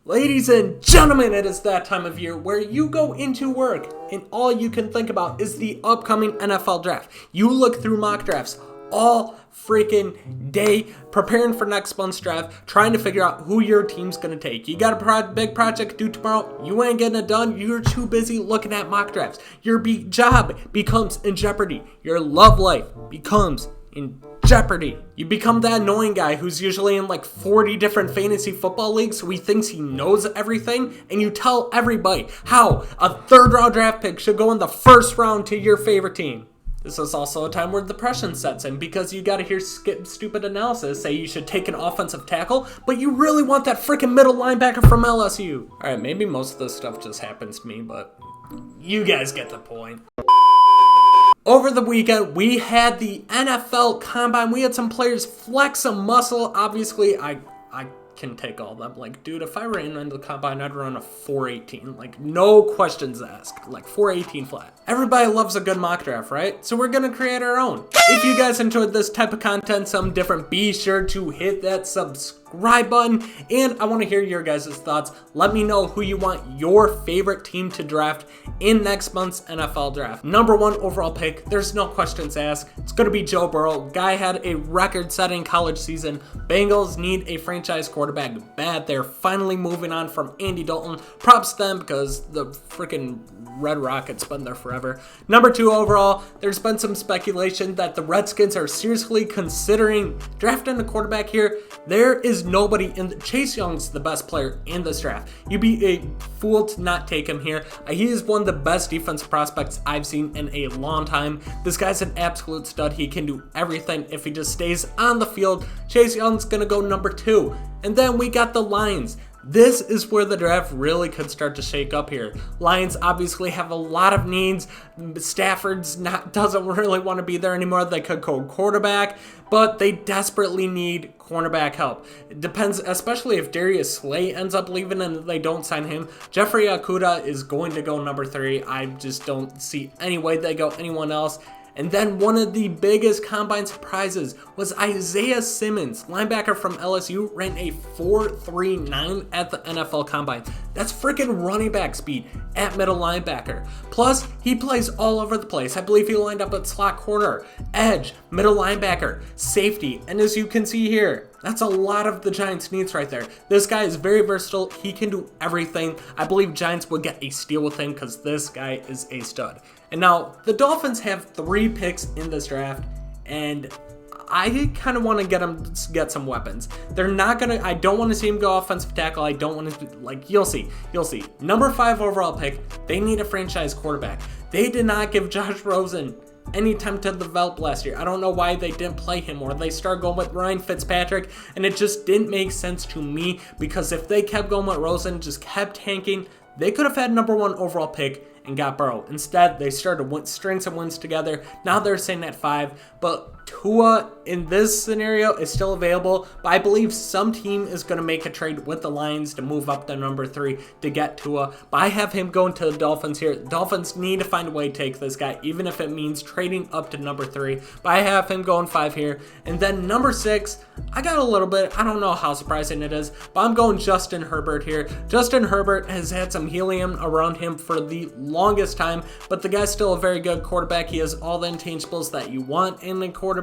Ladies and gentlemen, it is that time of year where you go into work and all you can think about is the upcoming NFL draft. You look through mock drafts all freaking day, preparing for next month's draft, trying to figure out who your team's going to take. You got a big project due tomorrow, you ain't getting it done, you're too busy looking at mock drafts. Your job becomes in jeopardy. Your love life becomes in jeopardy. You become that annoying guy who's usually in like 40 different fantasy football leagues so he thinks he knows everything, and you tell everybody how a third round draft pick should go in the first round to your favorite team. This is also a time where depression sets in because you gotta hear stupid analysis say you should take an offensive tackle, but you really want that freaking middle linebacker from LSU. Alright, maybe most of this stuff just happens to me, but you guys get the point. Over the weekend, we had the NFL Combine. We had some players flex some muscle. Obviously, I can take all that. Like, dude, if I ran into the Combine, I'd run a 4.18. Like, no questions asked. Like, 4.18 flat. Everybody loves a good mock draft, right? So we're going to create our own. If you guys enjoyed this type of content, something different, be sure to hit that subscribe button. And I want to hear your guys' thoughts. Let me know who you want your favorite team to draft in next month's NFL draft. Number 1 overall pick, there's no questions asked. It's going to be Joe Burrow. Guy had a record-setting college season. Bengals need a franchise quarterback bad. They're finally moving on from Andy Dalton. Props to them because the freaking Red Rocket's been there forever. Number 2 overall, there's been some speculation that the Redskins are seriously considering drafting a quarterback here. There is nobody in Chase Young's the best player in this draft. You'd be a fool to not take him here. He is one of the best defensive prospects I've seen in a long time. This guy's an absolute stud. He can do everything if he just stays on the field. Chase Young's gonna go number 2. And then we got the Lions. This is where the draft really could start to shake up here. Lions obviously have a lot of needs. Stafford's doesn't really want to be there anymore. They could go quarterback, but they desperately need cornerback help. It depends, especially if Darius Slay ends up leaving and they don't sign him. Jeffrey Okudah is going to go number 3. I just don't see any way they go anyone else. And then one of the biggest combine surprises was Isaiah Simmons, linebacker from LSU, ran a 4.39 at the NFL Combine. That's freaking running back speed at middle linebacker. Plus, he plays all over the place. I believe he lined up at slot corner, edge, middle linebacker, safety, and as you can see here, that's a lot of the Giants' needs right there. This guy is very versatile. He can do everything. I believe Giants would get a steal with him because this guy is a stud. And now, the Dolphins have 3 picks in this draft, and I kind of want to get some weapons. They're not going to, I don't want to see him go offensive tackle. I don't want to, like, you'll see. Number 5 overall pick, they need a franchise quarterback. They did not give Josh Rosen any time to develop last year. I don't know why they didn't play him, or they started going with Ryan Fitzpatrick, and it just didn't make sense to me, because if they kept going with Rosen, just kept tanking, they could have had number 1 overall pick and got Burrow. Instead, they started string some wins together. Now they're sitting at 5, but Tua in this scenario is still available, but I believe some team is going to make a trade with the Lions to move up to number 3 to get Tua. But I have him going to the Dolphins here. The Dolphins need to find a way to take this guy, even if it means trading up to number 3. But I have him going 5 here. And then number 6, I got a little bit, I don't know how surprising it is, but I'm going Justin Herbert here. Justin Herbert has had some helium around him for the longest time, but the guy's still a very good quarterback. He has all the intangibles that you want in a quarterback.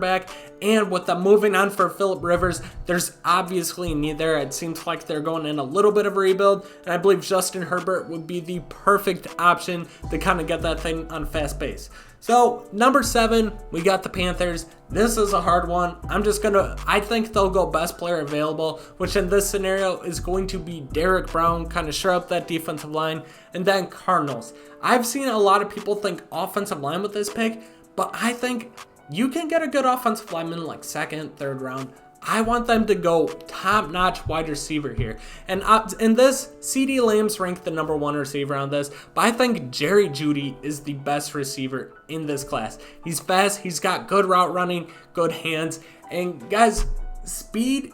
And with them moving on for Phillip Rivers, there's obviously a need there. It seems like they're going in a little bit of a rebuild, and I believe Justin Herbert would be the perfect option to kind of get that thing on fast pace. So, number 7, we got the Panthers. This is a hard one. I think they'll go best player available, which in this scenario is going to be Derrick Brown, kind of shore up that defensive line. And then Cardinals. I've seen a lot of people think offensive line with this pick, but I think you can get a good offensive lineman like 2nd, 3rd round. I want them to go top-notch wide receiver here. And in this, CeeDee Lamb's ranked the number 1 receiver on this, but I think Jerry Jeudy is the best receiver in this class. He's fast, he's got good route running, good hands, and guys, speed,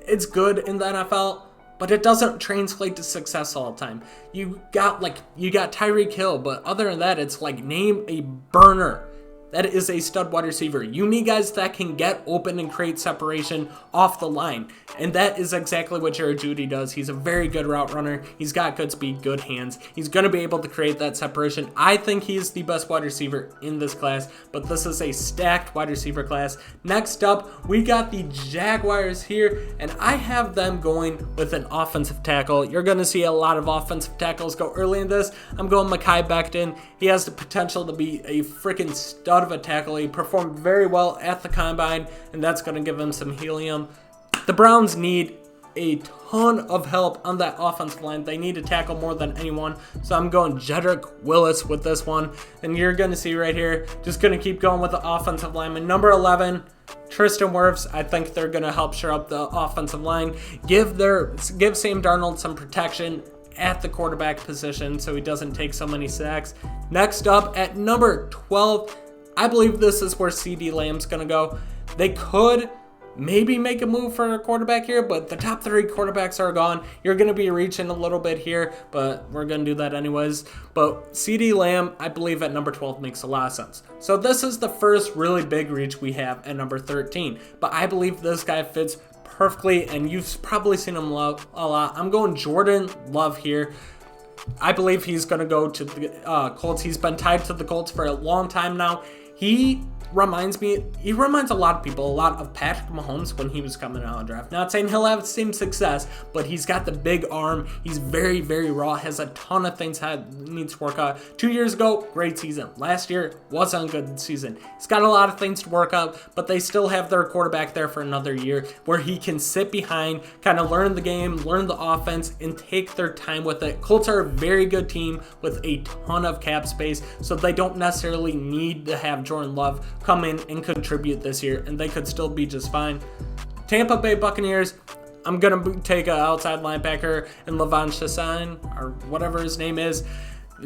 it's good in the NFL, but it doesn't translate to success all the time. You got Tyreek Hill, but other than that, it's like name a burner that is a stud wide receiver. You need guys that can get open and create separation off the line. And that is exactly what Jared Jeudy does. He's a very good route runner. He's got good speed, good hands. He's going to be able to create that separation. I think he's the best wide receiver in this class, but this is a stacked wide receiver class. Next up, we got the Jaguars here, and I have them going with an offensive tackle. You're going to see a lot of offensive tackles go early in this. I'm going Bkindel. He has the potential to be a freaking stud of a tackle. He performed very well at the combine, and that's going to give him some helium. The Browns need a ton of help on that offensive line. They need to tackle more than anyone, so I'm going Jedrick Willis with this one. And you're going to see right here, just going to keep going with the offensive lineman. Number 11, Tristan Wirfs. I think they're going to help shore up the offensive line. Give Sam Darnold some protection at the quarterback position so he doesn't take so many sacks. Next up at number 12, I believe this is where CeeDee Lamb's going to go. They could maybe make a move for a quarterback here, but the top 3 quarterbacks are gone. You're going to be reaching a little bit here, but we're going to do that anyways. But CeeDee Lamb, I believe at number 12 makes a lot of sense. So this is the first really big reach we have at number 13, but I believe this guy fits perfectly, and you've probably seen him a lot. I'm going Jordan Love here. I believe he's going to go to the Colts. He's been tied to the Colts for a long time now. He reminds a lot of people, a lot of Patrick Mahomes when he was coming out of the draft. Not saying he'll have the same success, but he's got the big arm. He's very, very raw, has a ton of things that needs to work out. 2 years ago, great season. Last year, wasn't a good season. He's got a lot of things to work out, but they still have their quarterback there for another year where he can sit behind, kind of learn the game, learn the offense, and take their time with it. Colts are a very good team with a ton of cap space, so they don't necessarily need to have Jordan Love come in and contribute this year, and they could still be just fine. Tampa Bay Buccaneers, I'm going to take an outside linebacker and Levon Chassain, or whatever his name is,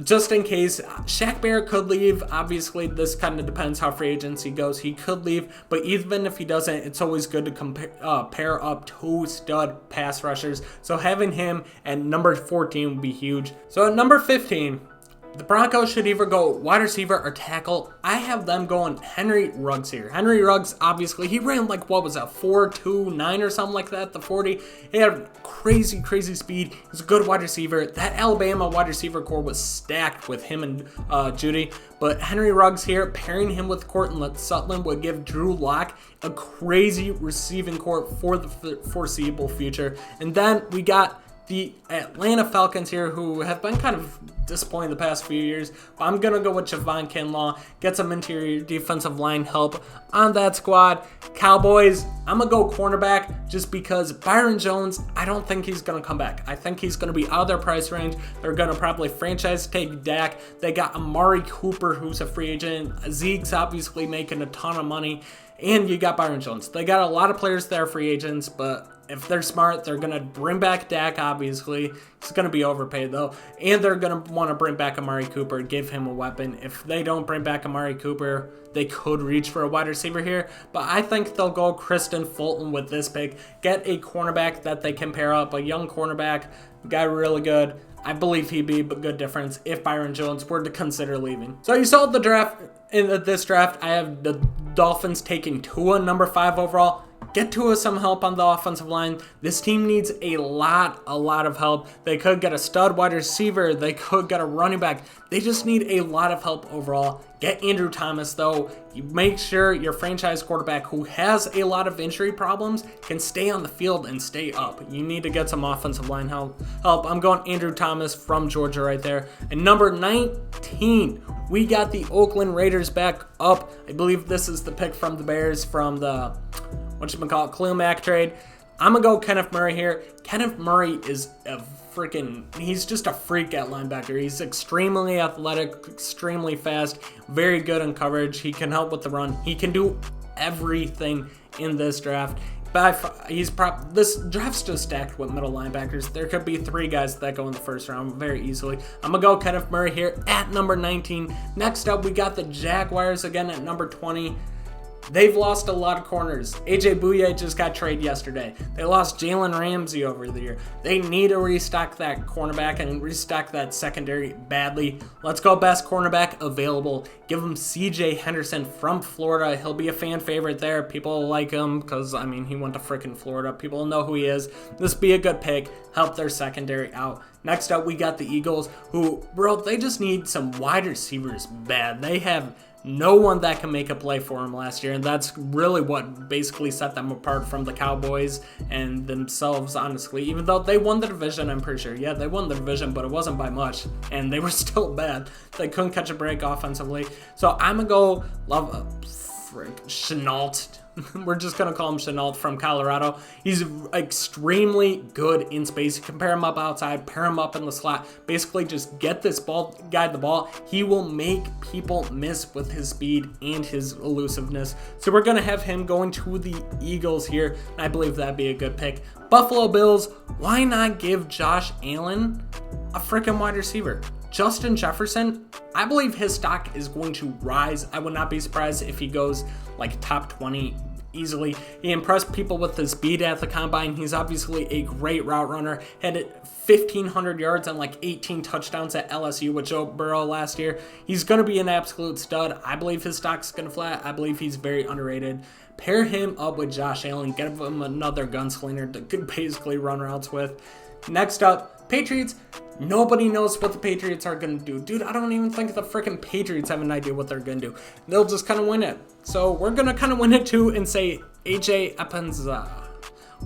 just in case. Shaq Barrett could leave. Obviously, this kind of depends how free agency goes. He could leave, but even if he doesn't, it's always good to pair up 2 stud pass rushers. So having him at number 14 would be huge. So at number 15, the Broncos should either go wide receiver or tackle. I have them going Henry Ruggs here. Henry Ruggs, obviously, he ran like, what was that, 4.29 or something like that, the 40. He had crazy, crazy speed. He's a good wide receiver. That Alabama wide receiver core was stacked with him and Jeudy. But Henry Ruggs here, pairing him with Courtland Sutton would give Drew Lock a crazy receiving core for the foreseeable future. And then we got the Atlanta Falcons here, who have been kind of disappointing the past few years. I'm going to go with Javon Kinlaw, get some interior defensive line help on that squad. Cowboys, I'm going to go cornerback just because Byron Jones, I don't think he's going to come back. I think he's going to be out of their price range. They're going to probably franchise take Dak. They got Amari Cooper, who's a free agent. Zeke's obviously making a ton of money. And you got Byron Jones. They got a lot of players that are free agents, but if they're smart, they're going to bring back Dak, obviously. He's going to be overpaid, though. And they're going to want to bring back Amari Cooper, give him a weapon. If they don't bring back Amari Cooper, they could reach for a wide receiver here. But I think they'll go Kristen Fulton with this pick. Get a cornerback that they can pair up, a young cornerback, guy really good. I believe he'd be a good difference if Byron Jones were to consider leaving. So you saw the draft. In this draft, I have the Dolphins taking Tua, number 5 overall. Get Tua some help on the offensive line. This team needs a lot of help. They could get a stud wide receiver. They could get a running back. They just need a lot of help overall. Get Andrew Thomas, though. You make sure your franchise quarterback, who has a lot of injury problems, can stay on the field and stay up. You need to get some offensive line help. I'm going Andrew Thomas from Georgia right there. And number 19, we got the Oakland Raiders back up. I believe this is the pick from the Bears from the Khalil Mack trade. I'm going to go Kenneth Murray here. Kenneth Murray is he's just a freak at linebacker. He's extremely athletic, extremely fast, very good in coverage. He can help with the run. He can do everything in this draft. But this draft's just stacked with middle linebackers. There could be 3 guys that go in the first round very easily. I'm going to go Kenneth Murray here at number 19. Next up, we got the Jaguars again at number 20. They've lost a lot of corners. AJ Bouye just got traded yesterday. They lost Jalen Ramsey over the year. They need to restock that cornerback and restock that secondary badly. Let's go best cornerback available. Give him CJ Henderson from Florida. He'll be a fan favorite there. People like him because, I mean, he went to freaking Florida. People know who he is. This be a good pick. Help their secondary out. Next up, we got the Eagles, who, bro, they just need some wide receivers bad. They have no one that can make a play for him last year, and that's really what basically set them apart from the Cowboys and themselves, honestly. Even though they won the division, I'm pretty sure. Yeah, they won the division, but it wasn't by much, and they were still bad. They couldn't catch a break offensively. So I'm going to go Chenault. We're just going to call him Chenault from Colorado. He's extremely good in space. You can pair him up outside, pair him up in the slot. Basically, just get this guy the ball. He will make people miss with his speed and his elusiveness. So we're going to have him going to the Eagles here. I believe that'd be a good pick. Buffalo Bills, why not give Josh Allen a freaking wide receiver? Justin Jefferson, I believe his stock is going to rise. I would not be surprised if he goes like top 20 easily. He impressed people with his speed at the combine. He's obviously a great route runner. Had 1,500 yards and like 18 touchdowns at LSU with Joe Burrow last year. He's going to be an absolute stud. I believe his stock's going to flat. I believe he's very underrated. Pair him up with Josh Allen. Get him another gunslinger to basically run routes with. Next up, Patriots. Nobody knows what the Patriots are going to do. Dude, I don't even think the freaking Patriots have an idea what they're going to do. They'll just kind of win it. So we're going to kind of win it too and say AJ Epinesa.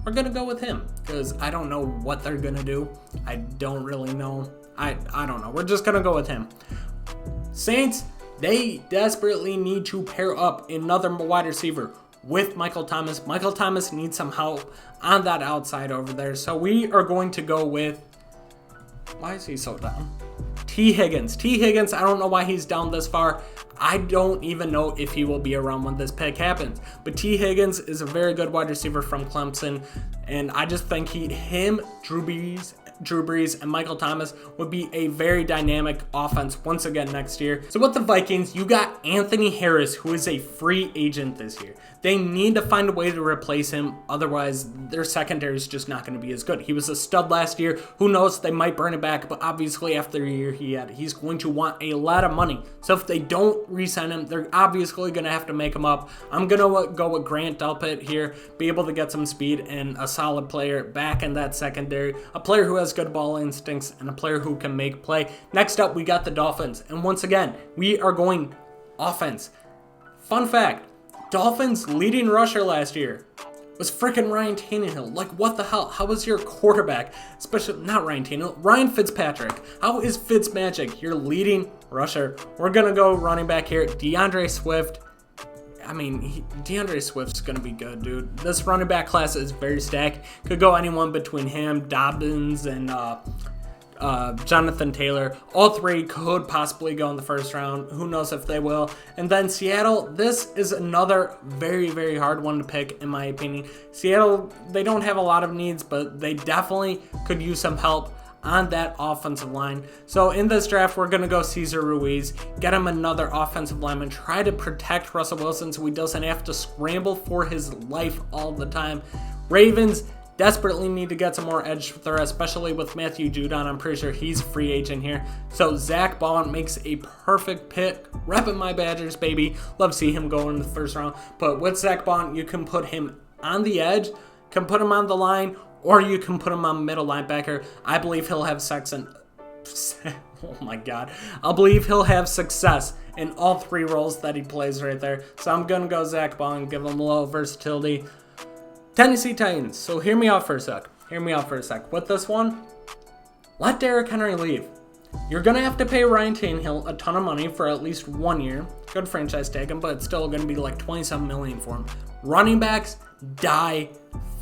We're going to go with him because I don't know what they're going to do. I don't really know. I don't know. We're just going to go with him. Saints, they desperately need to pair up another wide receiver with Michael Thomas. Michael Thomas needs some help on that outside over there. So we are going to go with, why is he so down? T. Higgins. T. Higgins, I don't know why he's down this far. I don't even know if he will be around when this pick happens. But T. Higgins is a very good wide receiver from Clemson. And I just think him, Drew Brees, and Michael Thomas would be a very dynamic offense once again next year. So with the Vikings, you got Anthony Harris, who is a free agent this year. They need to find a way to replace him. Otherwise, their secondary is just not going to be as good. He was a stud last year. Who knows? They might burn it back. But obviously, after the year he had, he's going to want a lot of money. So if they don't re-sign him, they're obviously going to have to make him up. I'm going to go with Grant Delpit here. Be able to get some speed and a solid player back in that secondary. A player who has good ball instincts and a player who can make play. Next up, we got the Dolphins. And once again, we are going offense. Fun fact. Dolphins' leading rusher last year was freaking Ryan Tannehill. Like, what the hell? How was your quarterback, especially not Ryan Tannehill, Ryan Fitzpatrick? How is Fitzmagic your leading rusher? We're going to go running back here. DeAndre Swift. I mean, DeAndre Swift's going to be good, dude. This running back class is very stacked. Could go anyone between him, Dobbins, and Jonathan Taylor. All three could possibly go in the first round. Who knows if they will. And then Seattle, this is another very, very hard one to pick, in my opinion. Seattle, they don't have a lot of needs, but they definitely could use some help on that offensive line. So in this draft, we're going to go Cesar Ruiz, get him another offensive lineman, try to protect Russell Wilson so he doesn't have to scramble for his life all the time. Ravens desperately need to get some more edge there, especially with Matthew Judon. I'm pretty sure he's a free agent here. So Zach Bond makes a perfect pick. Repping my Badgers, baby. Love to see him go in the first round. But with Zach Bond, you can put him on the edge, can put him on the line, or you can put him on middle linebacker. I believe he'll have oh my God. I believe he'll have success in all three roles that he plays right there. So I'm going to go Zach Bond, give him a little versatility. Tennessee Titans. So hear me out for a sec. With this one, let Derrick Henry leave. You're going to have to pay Ryan Tannehill a ton of money for at least 1 year. Good franchise tag him, but it's still going to be like $27 million for him. Running backs die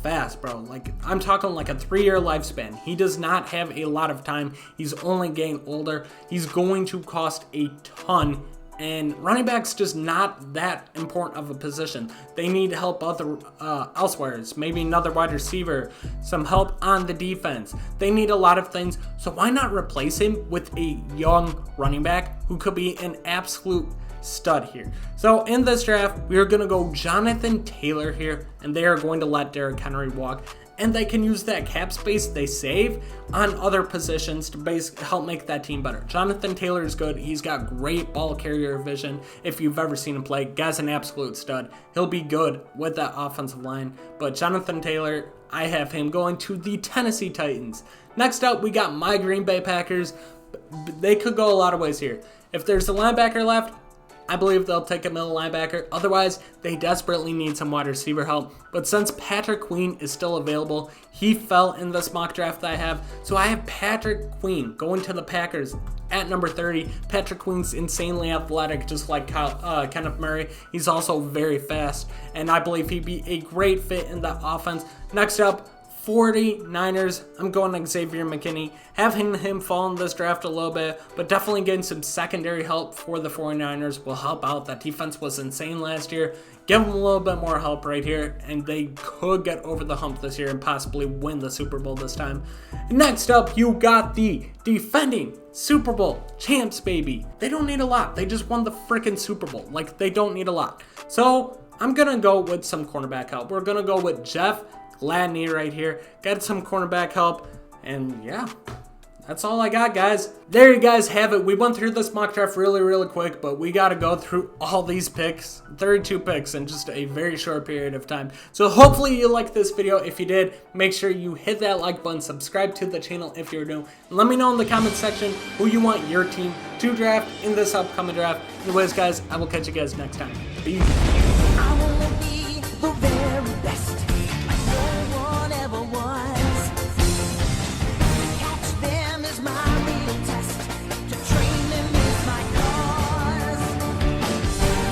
fast, bro. Like, I'm talking like a 3-year lifespan. He does not have a lot of time. He's only getting older. He's going to cost a ton. And running back's just not that important of a position. They need help elsewhere. Maybe another wide receiver, some help on the defense. They need a lot of things. So why not replace him with a young running back who could be an absolute stud here. So in this draft, we are going to go Jonathan Taylor here, and they are going to let Derrick Henry walk. And they can use that cap space they save on other positions to help make that team better. Jonathan Taylor is good. He's got great ball carrier vision. If you've ever seen him play, guy's an absolute stud. He'll be good with that offensive line. But Jonathan Taylor, I have him going to the Tennessee Titans. Next up, we got my Green Bay Packers. They could go a lot of ways here. If there's a linebacker left, I believe they'll take a middle linebacker. Otherwise, they desperately need some wide receiver help. But since Patrick Queen is still available, he fell in this mock draft that I have. So I have Patrick Queen going to the Packers at number 30. Patrick Queen's insanely athletic, just like Kenneth Murray. He's also very fast, and I believe he'd be a great fit in that offense. Next up, 49ers, I'm going Xavier McKinney. Having him fall in this draft a little bit, but definitely getting some secondary help for the 49ers will help out. That defense was insane last year. Give them a little bit more help right here, and they could get over the hump this year and possibly win the Super Bowl this time. Next up, you got the defending Super Bowl champs, baby. They don't need a lot. They just won the freaking Super Bowl. Like, they don't need a lot. So I'm going to go with some cornerback help. We're going to go with Jeff Gladney right here. Got some cornerback help, and yeah, that's all I got, guys. There you guys have it. We went through this mock draft really quick, but we got to go through all these picks, 32 picks in just a very short period of time. So hopefully you liked this video. If you did, make sure you hit that like button, subscribe to the channel if you're new, and let me know in the comment section who you want your team to draft in this upcoming draft. Anyways, guys, I will catch you guys next time. Peace.